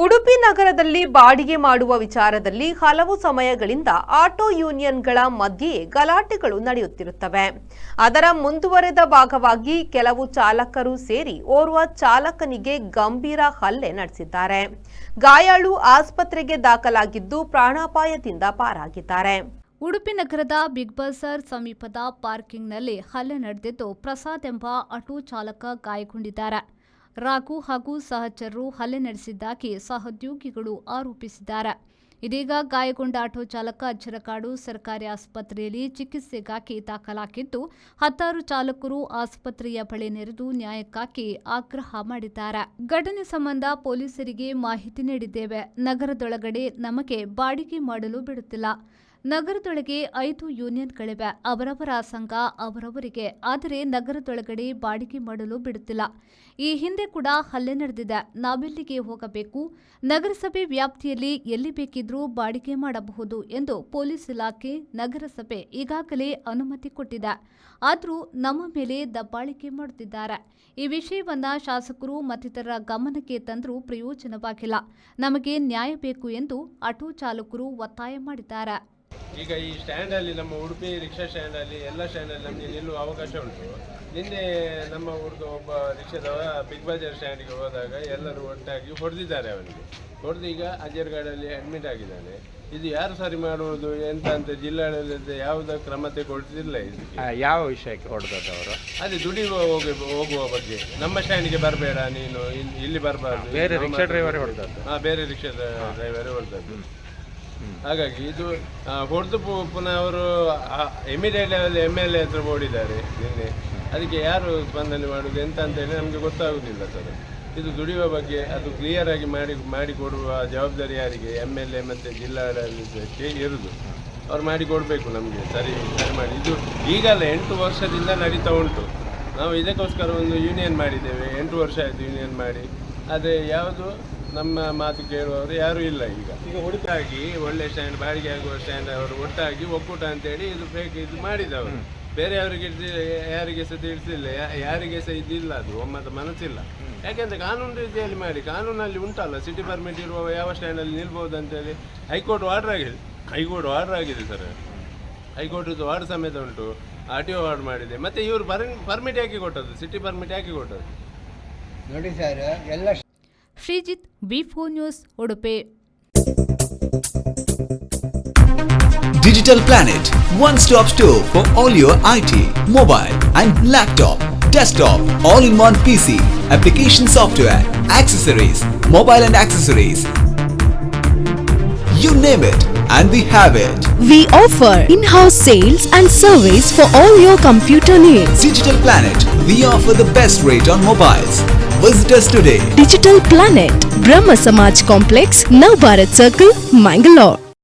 ಉಡುಪಿ ನಗರದಲ್ಲಿ ಬಾಡಿಗೆ ಮಾಡುವ ವಿಚಾರದಲ್ಲಿ ಹಲವು ಸಮಯಗಳಿಂದ ಆಟೋ ಯೂನಿಯನ್ಗಳ ಮಧ್ಯೆ ಗಲಾಟೆಗಳು ನಡೆಯುತ್ತಿರುತ್ತವೆ. ಅದರ ಮುಂದುವರೆದ ಭಾಗವಾಗಿ ಕೆಲವು ಚಾಲಕರು ಸೇರಿ ಓರ್ವ ಚಾಲಕನಿಗೆ ಗಂಭೀರ ಹಲ್ಲೆ ನಡೆಸಿದ್ದಾರೆ. ಗಾಯಾಳು ಆಸ್ಪತ್ರೆಗೆ ದಾಖಲಾಗಿದ್ದು ಪ್ರಾಣಾಪಾಯದಿಂದ ಪಾರಾಗಿದ್ದಾರೆ. ಉಡುಪಿ ನಗರದ ಬಿಗ್ ಬಜಾರ್ ಸಮೀಪದ ಪಾರ್ಕಿಂಗ್ನಲ್ಲಿ ಹಲ್ಲೆ ನಡೆದಿದ್ದು, ಪ್ರಸಾದ್ ಎಂಬ ಆಟೋ ಚಾಲಕ ಗಾಯಗೊಂಡಿದ್ದಾರೆ. ರಾಘು ಹಾಗೂ ಸಹಚರರು ಹಲ್ಲೆ ನಡೆಸಿದ್ದಾಗಿ ಸಹೋದ್ಯೋಗಿಗಳು ಆರೋಪಿಸಿದ್ದಾರೆ. ಇದೀಗ ಗಾಯಗೊಂಡ ಆಟೋ ಚಾಲಕ ಅಜ್ಜರಕಾಡು ಸರ್ಕಾರಿ ಆಸ್ಪತ್ರೆಯಲ್ಲಿ ಚಿಕಿತ್ಸೆಗಾಗಿ ದಾಖಲಾಗಿದ್ದು, 10 ಚಾಲಕರು ಆಸ್ಪತ್ರೆಯ ಬಳಿ ನೆರೆದು ನ್ಯಾಯಕ್ಕಾಗಿ ಆಗ್ರಹ ಮಾಡಿದ್ದಾರೆ. ಘಟನೆ ಸಂಬಂಧ ಪೊಲೀಸರಿಗೆ ಮಾಹಿತಿ ನೀಡಿದ್ದೇವೆ. ನಗರದೊಳಗಡೆ ನಮಗೆ ಬಾಡಿಗೆ ಮಾಡಲು ಬಿಡುತ್ತಿಲ್ಲ. ನಗರದೊಳಗೆ 5 ಯೂನಿಯನ್ಗಳಿವೆ. ಅವರವರ ಸಂಘ ಅವರವರಿಗೆ. ಆದರೆ ನಗರದೊಳಗಡೆ ಬಾಡಿಗೆ ಮಾಡಲು ಬಿಡುತ್ತಿಲ್ಲ. ಈ ಹಿಂದೆ ಕೂಡ ಹಲ್ಲೆ ನಡೆದಿದೆ. ನಾವೆಲ್ಲಿಗೆ ಹೋಗಬೇಕು? ನಗರಸಭೆ ವ್ಯಾಪ್ತಿಯಲ್ಲಿ ಎಲ್ಲಿ ಬೇಕಿದ್ರೂ ಬಾಡಿಗೆ ಮಾಡಬಹುದು ಎಂದು ಪೊಲೀಸ್ ಇಲಾಖೆ, ನಗರಸಭೆ ಈಗಾಗಲೇ ಅನುಮತಿ ಕೊಟ್ಟಿದೆ. ಆದರೂ ನಮ್ಮ ಮೇಲೆ ದಬ್ಬಾಳಿಕೆ ಮಾಡುತ್ತಿದ್ದಾರೆ. ಈ ವಿಷಯವನ್ನ ಶಾಸಕರು ಮತ್ತಿತರರ ಗಮನಕ್ಕೆ ತಂದರೂ ಪ್ರಯೋಜನವಾಗಿಲ್ಲ. ನಮಗೆ ನ್ಯಾಯ ಬೇಕು ಎಂದು ಆಟೋ ಚಾಲಕರು ಒತ್ತಾಯ ಮಾಡಿದ್ದಾರೆ. ಈಗ ಈ ಸ್ಟ್ಯಾಂಡಲ್ಲಿ, ನಮ್ಮ ಉಡುಪಿ ರಿಕ್ಷಾ ಸ್ಟ್ಯಾಂಡಲ್ಲಿ, ಎಲ್ಲ ಸ್ಟ್ಯಾಂಡಲ್ಲಿ ನಮಗೆ ನಿಲ್ಲುವ ಅವಕಾಶ ಉಂಟು. ನಿನ್ನೆ ನಮ್ಮ ಹುಡುಗ ಒಬ್ಬ ರಿಕ್ಷಾದವ ಬಿಗ್ ಬಜಾರ್ ಸ್ಟ್ಯಾಂಡಿಗೆ ಹೋದಾಗ ಎಲ್ಲರೂ ಒಟ್ಟಾಗಿ ಹೊಡೆದಿದ್ದಾರೆ. ಅವನಿಗೆ ಹೊಡೆದು ಈಗ ಅಜ್ಜರಗಾಡಲ್ಲಿ ಅಡ್ಮಿಟ್ ಆಗಿದ್ದಾನೆ. ಇದು ಯಾರು ಸರಿ ಮಾಡುವುದು ಎಂತ ಅಂತ ಜಿಲ್ಲಾಡಳಿತ ಯಾವುದೇ ಕ್ರಮ ತೆಗೊಳ್ತಿಲ್ಲ. ಇದಕ್ಕೆ ಯಾವ ವಿಷಯಕ್ಕೆ ಹೊಡೆದದ್ದು ಅವರು? ಅದೇ ದುಡಿ ಹೋಗುವ ಬಗ್ಗೆ. ನಮ್ಮ ಸ್ಟ್ಯಾಂಡಿಗೆ ಬರಬೇಡ, ನೀನು ಇಲ್ಲಿ ಬರಬಾರ್ದು. ಬೇರೆ ರಿಕ್ಷಾ ಡ್ರೈವರೇ ಹೊಡೆದದ್ದು? ಬೇರೆ ರಿಕ್ಷಾ ಡ್ರೈವರೇ ಹೊಡೆದದ್ದು. ಹಾಗಾಗಿ ಇದು ಹೊಡೆದು ಪುನಃ ಅವರು ಇಮಿಡಿಯೇಟ್ ಲೆವೆಲ್ MLA ಹತ್ರ ಓಡಿದ್ದಾರೆ ನಿನ್ನೆ. ಅದಕ್ಕೆ ಯಾರು ಸ್ಪಂದನೆ ಮಾಡುವುದು ಎಂತ ಅಂತೇಳಿ ನಮಗೆ ಗೊತ್ತಾಗುವುದಿಲ್ಲ ಸರ್. ಇದು ದುಡಿಯುವ ಬಗ್ಗೆ ಅದು ಕ್ಲಿಯರ್ ಆಗಿ ಮಾಡಿಕೊಡುವ ಜವಾಬ್ದಾರಿ ಯಾರಿಗೆ? MLA ಮತ್ತು ಜಿಲ್ಲಾಡಳಿತಕ್ಕೆ ಇರುವುದು. ಅವ್ರು ಮಾಡಿಕೊಡ್ಬೇಕು ನಮಗೆ ಸರಿ ಮಾಡಿ. ಇದು ಈಗಲ್ಲ, 8 ವರ್ಷದಿಂದ ನಡೀತಾ ಉಂಟು. ನಾವು ಇದಕ್ಕೋಸ್ಕರ ಒಂದು ಯೂನಿಯನ್ ಮಾಡಿದ್ದೇವೆ. 8 ವರ್ಷ ಆಯಿತು ಯೂನಿಯನ್ ಮಾಡಿ. ಆದರೆ ಯಾವುದು ನಮ್ಮ ಮಾತು ಕೇಳುವವರು ಯಾರೂ ಇಲ್ಲ. ಈಗ ಒಟ್ಟಾಗಿ ಒಳ್ಳೆ ಸ್ಟ್ಯಾಂಡ್, ಬಾಡಿಗೆ ಆಗುವ ಸ್ಟ್ಯಾಂಡ್ ಅವರು ಒಟ್ಟಾಗಿ ಒಕ್ಕೂಟ ಅಂತೇಳಿ ಇದು ಮಾಡಿದವರು. ಬೇರೆಯವರಿಗೆ ಯಾರಿಗೆ ಸಹ ತಿಳಿಸಿಲ್ಲ, ಯಾರಿಗೆ ಸಹ ಇದಿಲ್ಲ, ಅದು ಒಮ್ಮತ ಮನಸ್ಸಿಲ್ಲ. ಯಾಕೆಂದರೆ ಕಾನೂನು ರೀತಿಯಲ್ಲಿ ಮಾಡಿ, ಕಾನೂನಲ್ಲಿ ಉಂಟಲ್ಲ ಸಿಟಿ ಪರ್ಮಿಟ್ ಇರುವ ಯಾವ ಸ್ಟ್ಯಾಂಡಲ್ಲಿ ನಿಲ್ಬೋದು ಅಂತೇಳಿ ಹೈಕೋರ್ಟ್ ಆರ್ಡರ್ ಆಗಿದೆ ಸರ್. ಹೈಕೋರ್ಟದ್ದು ಆರ್ಡರ್ ಸಮೇತ ಉಂಟು. RTO ಆರ್ಡರ್ ಮಾಡಿದೆ. ಮತ್ತು ಇವರು ಪರ್ಮಿಟ್ ಯಾಕೆ ಕೊಟ್ಟದ್ದು? ಸಿಟಿ ಪರ್ಮಿಟ್ ಯಾಕೆ ಕೊಟ್ಟದ್ದು ನೋಡಿ ಸರ್. ಎಲ್ಲ Sreejith, B4 news, Udupi. Digital Planet, one-stop store for all your IT, mobile and laptop, desktop, all-in-one PC, application software, accessories, mobile and accessories. You name it and we have it. We offer in-house sales and service for all your computer needs. Digital Planet, we offer the best rate on mobiles. Visit us today. Digital Planet, Brahma Samaj Complex, Nav Bharat Circle, Mangalore.